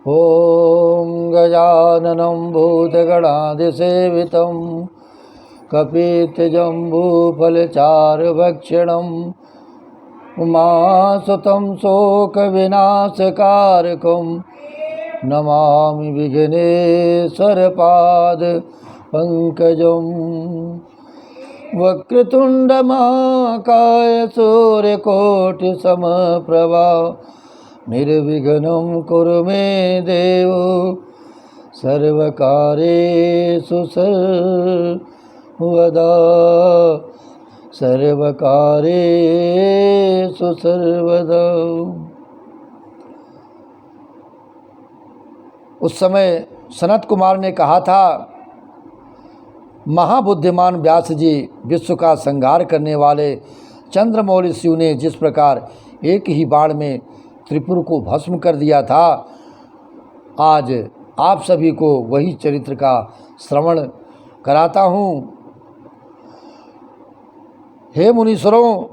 ॐ गजाननं भूतगणाधिसेवितं कपित्थजम्बूफलचारुभक्षणं उमासुतं शोकविनाशकारकं नमामि विघ्नेश्वरपादपङ्कजम्। वक्रतुण्डमहाकाय सूर्यकोटिसमप्रभा निर्विघ्नं कुरु मे देव सर्वकार्येषु सर्वदा सर्वकार्येषु सर्वदा। उस समय सनत कुमार ने कहा था, महाबुद्धिमान व्यास जी, विश्व का संहार करने वाले चंद्रमौली शिव ने जिस प्रकार एक ही बाण में त्रिपुर को भस्म कर दिया था, आज आप सभी को वही चरित्र का श्रवण कराता हूँ। हे मुनीश्वरों,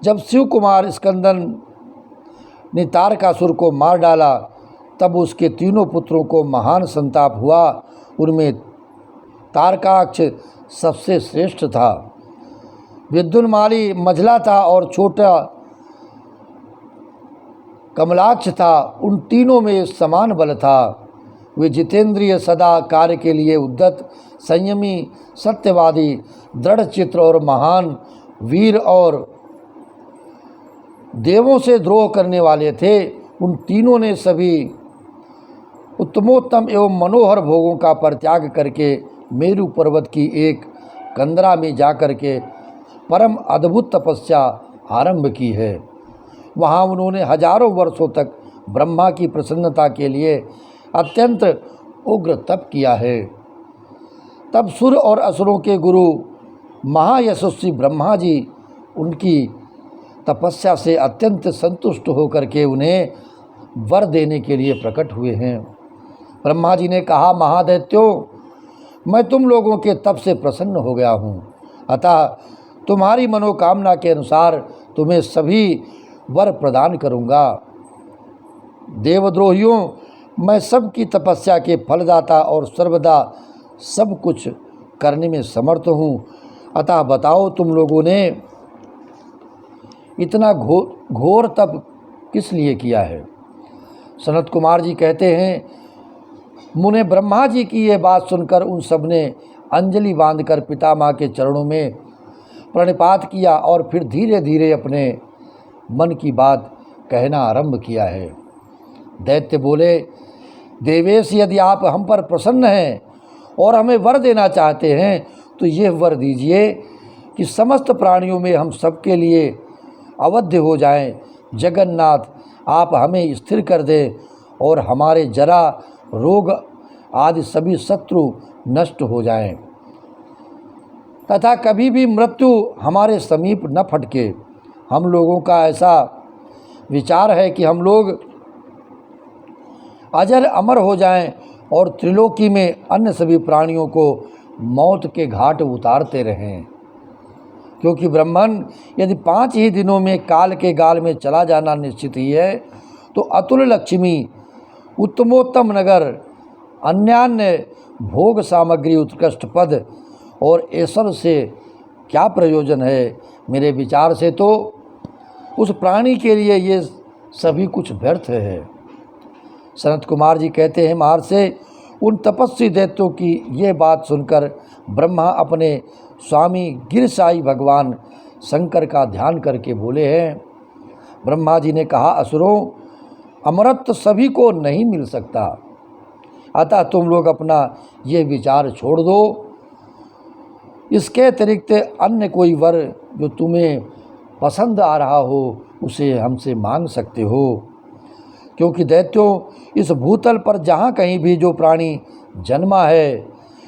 जब शिव कुमार स्कंदन ने तारकासुर को मार डाला, तब उसके तीनों पुत्रों को महान संताप हुआ। उनमें तारकाक्ष सबसे श्रेष्ठ था, विद्युन्माली मझला था और छोटा कमलाक्ष था। उन तीनों में समान बल था। वे जितेंद्रिय, सदा कार्य के लिए उद्यत, संयमी, सत्यवादी, दृढ़ चित्र और महान वीर और देवों से द्रोह करने वाले थे। उन तीनों ने सभी उत्तमोत्तम एवं मनोहर भोगों का परित्याग करके मेरु पर्वत की एक कंदरा में जाकर के परम अद्भुत तपस्या आरंभ की है। वहाँ उन्होंने हजारों वर्षों तक ब्रह्मा की प्रसन्नता के लिए अत्यंत उग्र तप किया है। तब सुर और असुरों के गुरु महायशस्वी ब्रह्मा जी उनकी तपस्या से अत्यंत संतुष्ट होकर के उन्हें वर देने के लिए प्रकट हुए हैं। ब्रह्मा जी ने कहा, महादैत्यों, मैं तुम लोगों के तप से प्रसन्न हो गया हूँ, अतः तुम्हारी मनोकामना के अनुसार तुम्हें सभी वर प्रदान करूँगा। देवद्रोहियों, मैं सबकी तपस्या के फलदाता और सर्वदा सब कुछ करने में समर्थ हूँ, अतः बताओ तुम लोगों ने इतना घोर तप किस लिए किया है। सनत कुमार जी कहते हैं, मुने ब्रह्मा जी की ये बात सुनकर उन सब ने अंजलि बांधकर पितामह के चरणों में प्रणिपात किया और फिर धीरे धीरे अपने मन की बात कहना आरंभ किया है। दैत्य बोले, देवेश, यदि आप हम पर प्रसन्न हैं और हमें वर देना चाहते हैं तो यह वर दीजिए कि समस्त प्राणियों में हम सबके लिए अवध्य हो जाएं। जगन्नाथ, आप हमें स्थिर कर दें और हमारे जरा, रोग आदि सभी शत्रु नष्ट हो जाएं, तथा कभी भी मृत्यु हमारे समीप न फटके। हम लोगों का ऐसा विचार है कि हम लोग अजर अमर हो जाएं और त्रिलोकी में अन्य सभी प्राणियों को मौत के घाट उतारते रहें, क्योंकि ब्रह्मन यदि 5 ही दिनों में काल के गाल में चला जाना निश्चित ही है, तो अतुल लक्ष्मी, उत्तमोत्तम नगर, अन्यान्य भोग सामग्री, उत्कृष्ट पद और ऐश्वर्य से क्या प्रयोजन है। मेरे विचार से तो उस प्राणी के लिए ये सभी कुछ व्यर्थ है। सनत कुमार जी कहते हैं, महर्षि, उन तपस्वी दैत्यों की ये बात सुनकर ब्रह्मा अपने स्वामी गिरसाई भगवान शंकर का ध्यान करके बोले हैं। ब्रह्मा जी ने कहा, असुरों, अमरत्व सभी को नहीं मिल सकता, अतः तुम लोग अपना ये विचार छोड़ दो। इसके अतिरिक्त अन्य कोई वर जो तुम्हें पसंद आ रहा हो उसे हमसे मांग सकते हो, क्योंकि दैत्यों, इस भूतल पर जहाँ कहीं भी जो प्राणी जन्मा है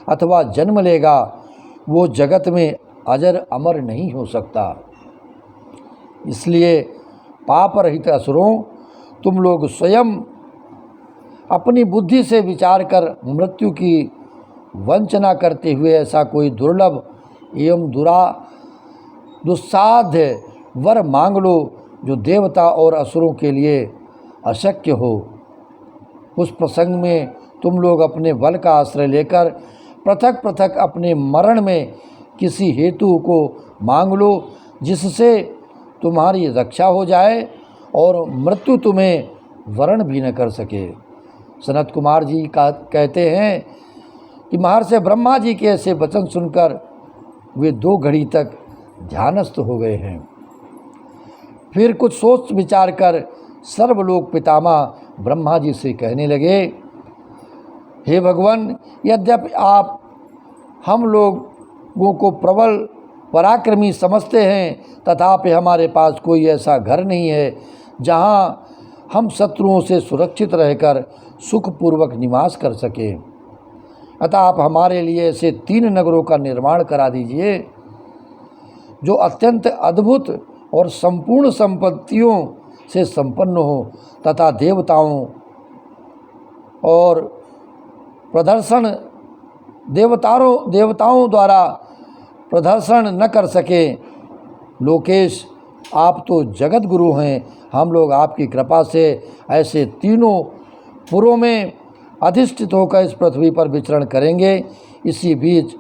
अथवा जन्म लेगा, वो जगत में अजर अमर नहीं हो सकता। इसलिए पाप रहित असुरों, तुम लोग स्वयं अपनी बुद्धि से विचार कर मृत्यु की वंचना करते हुए ऐसा कोई दुर्लभ एवं दुस्साध्य वर मांग लो जो देवता और असुरों के लिए अशक्य हो। उस प्रसंग में तुम लोग अपने बल का आश्रय लेकर पृथक पृथक अपने मरण में किसी हेतु को मांग लो, जिससे तुम्हारी रक्षा हो जाए और मृत्यु तुम्हें वरण भी न कर सके। सनत कुमार जी कहते हैं कि महर्षि ब्रह्मा जी के ऐसे वचन सुनकर वे 2 घड़ी तक ध्यानस्थ हो गए हैं। फिर कुछ सोच विचार कर सर्वलोक पितामह ब्रह्मा जी से कहने लगे, हे भगवान, यद्यपि आप हम लोगों को प्रबल पराक्रमी समझते हैं, तथापि हमारे पास कोई ऐसा घर नहीं है जहां हम शत्रुओं से सुरक्षित रहकर सुखपूर्वक निवास कर सकें। अतः आप हमारे लिए ऐसे 3 नगरों का निर्माण करा दीजिए जो अत्यंत अद्भुत और संपूर्ण संपत्तियों से संपन्न हो तथा देवताओं द्वारा प्रदर्शन न कर सके। लोकेश, आप तो जगत गुरु हैं, हम लोग आपकी कृपा से ऐसे 3 पुरों में अधिष्ठित होकर इस पृथ्वी पर विचरण करेंगे। इसी बीच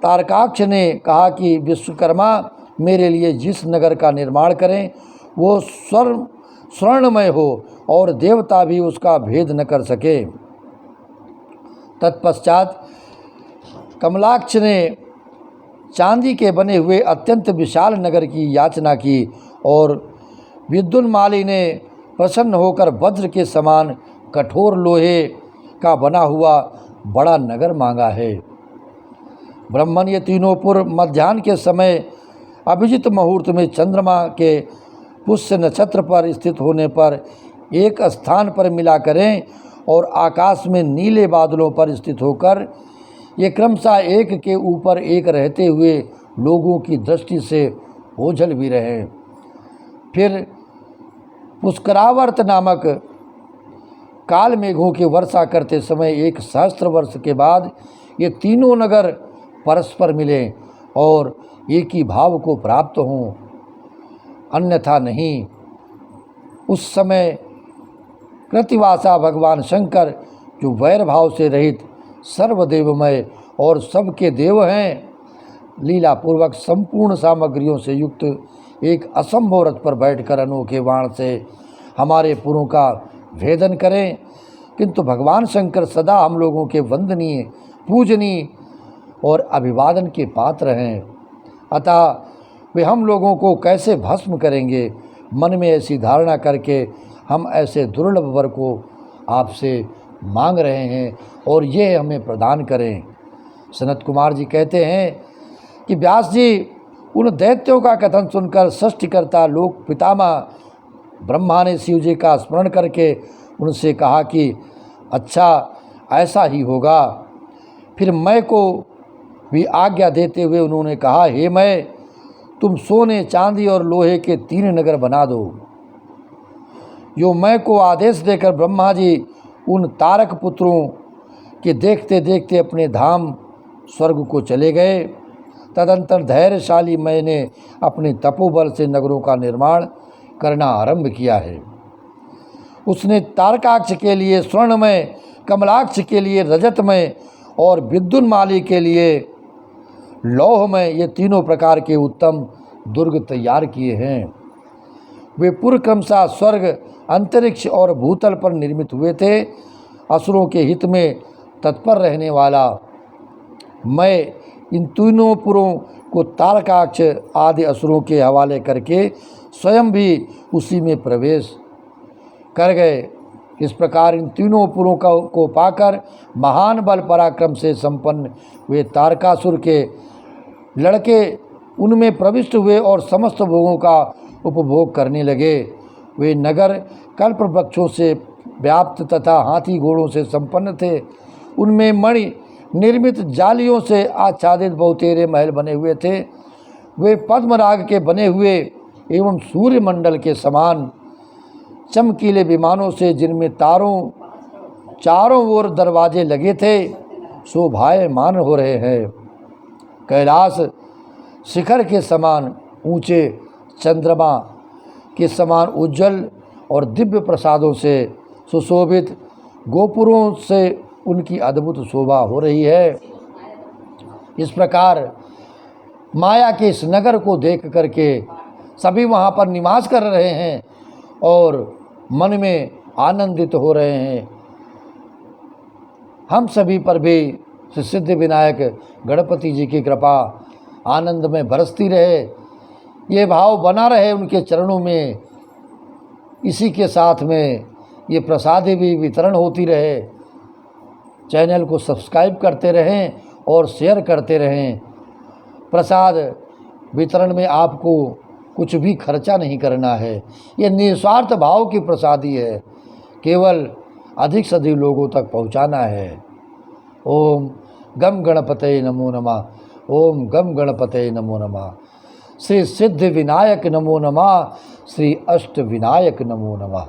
तारकाक्ष ने कहा कि विश्वकर्मा मेरे लिए जिस नगर का निर्माण करें वो स्वर्णमय हो और देवता भी उसका भेद न कर सके। तत्पश्चात कमलाक्ष ने चांदी के बने हुए अत्यंत विशाल नगर की याचना की और विद्युन्माली ने प्रसन्न होकर वज्र के समान कठोर लोहे का बना हुआ बड़ा नगर मांगा है। ब्रह्मन ये 3 पुर मध्याह्न के समय अभिजित मुहूर्त में चंद्रमा के पुष्य नक्षत्र पर स्थित होने पर एक स्थान पर मिला करें और आकाश में नीले बादलों पर स्थित होकर ये क्रमशः एक के ऊपर एक रहते हुए लोगों की दृष्टि से ओझल भी रहें। फिर पुष्करावर्त नामक काल मेघों की वर्षा करते समय 1 सहस्त्र वर्ष के बाद ये 3 नगर परस्पर मिलें और एक ही भाव को प्राप्त हों, अन्यथा नहीं। उस समय कृतिवासा भगवान शंकर, जो वैर भाव से रहित सर्वदेवमय और सबके देव हैं, लीलापूर्वक संपूर्ण सामग्रियों से युक्त एक असंभव रथ पर बैठकर अनोखे बाण से हमारे पुरों का भेदन करें। किंतु भगवान शंकर सदा हम लोगों के वंदनीय, पूजनीय और अभिवादन के पात्र हैं, अतः वे हम लोगों को कैसे भस्म करेंगे। मन में ऐसी धारणा करके हम ऐसे दुर्लभ वर को आपसे मांग रहे हैं और ये हमें प्रदान करें। सनत कुमार जी कहते हैं कि व्यास जी उन दैत्यों का कथन सुनकर सृष्टिकर्ता लोक पितामह ब्रह्मा ने शिव जी का स्मरण करके उनसे कहा कि अच्छा, ऐसा ही होगा। फिर मैं को भी आज्ञा देते हुए उन्होंने कहा, हे मैं, तुम सोने, चांदी और लोहे के 3 नगर बना दो। यो मैं को आदेश देकर ब्रह्मा जी उन तारक पुत्रों के देखते देखते अपने धाम स्वर्ग को चले गए। तदंतर धैर्यशाली मैंने अपने तपोबल से नगरों का निर्माण करना आरंभ किया है। उसने तारकाक्ष के लिए स्वर्णमय, कमलाक्ष के लिए रजतमय और विद्युन्माली के लिए लौहमय, ये 3 प्रकार के उत्तम दुर्ग तैयार किए हैं। वे पूर्व क्रमशः स्वर्ग, अंतरिक्ष और भूतल पर निर्मित हुए थे। असुरों के हित में तत्पर रहने वाला मैं इन 3 पुरों को तारकाक्ष आदि असुरों के हवाले करके स्वयं भी उसी में प्रवेश कर गए। इस प्रकार इन 3 पुरों को पाकर महान बल पराक्रम से संपन्न वे तारकासुर के लड़के उनमें प्रविष्ट हुए और समस्त भोगों का उपभोग करने लगे। वे नगर कल्प वृक्षों से व्याप्त तथा हाथी घोड़ों से संपन्न थे। उनमें मणि निर्मित जालियों से आच्छादित बहुतेरे महल बने हुए थे। वे पद्मराग के बने हुए एवं सूर्यमंडल के समान चमकीले विमानों से, जिनमें चारों ओर दरवाजे लगे थे, शोभायमान हो रहे हैं। कैलाश शिखर के समान ऊंचे, चंद्रमा के समान उज्जवल और दिव्य प्रसादों से सुशोभित गोपुरों से उनकी अद्भुत शोभा हो रही है। इस प्रकार माया के इस नगर को देख करके सभी वहाँ पर निवास कर रहे हैं और मन में आनंदित हो रहे हैं। हम सभी पर भी श्री सिद्धि विनायक गणपति जी की कृपा आनंद में बरसती रहे, ये भाव बना रहे उनके चरणों में। इसी के साथ में ये प्रसादी भी वितरण होती रहे। चैनल को सब्सक्राइब करते रहें और शेयर करते रहें। प्रसाद वितरण में आपको कुछ भी खर्चा नहीं करना है, ये निस्वार्थ भाव की प्रसादी है, केवल अधिक से अधिक लोगों तक पहुंचाना है। ओम गम गणपते नमो नमः। ओम गम गणपते नमो नमः। श्री सिद्धि विनायक नमो नमः। श्री अष्ट विनायक नमो नमः।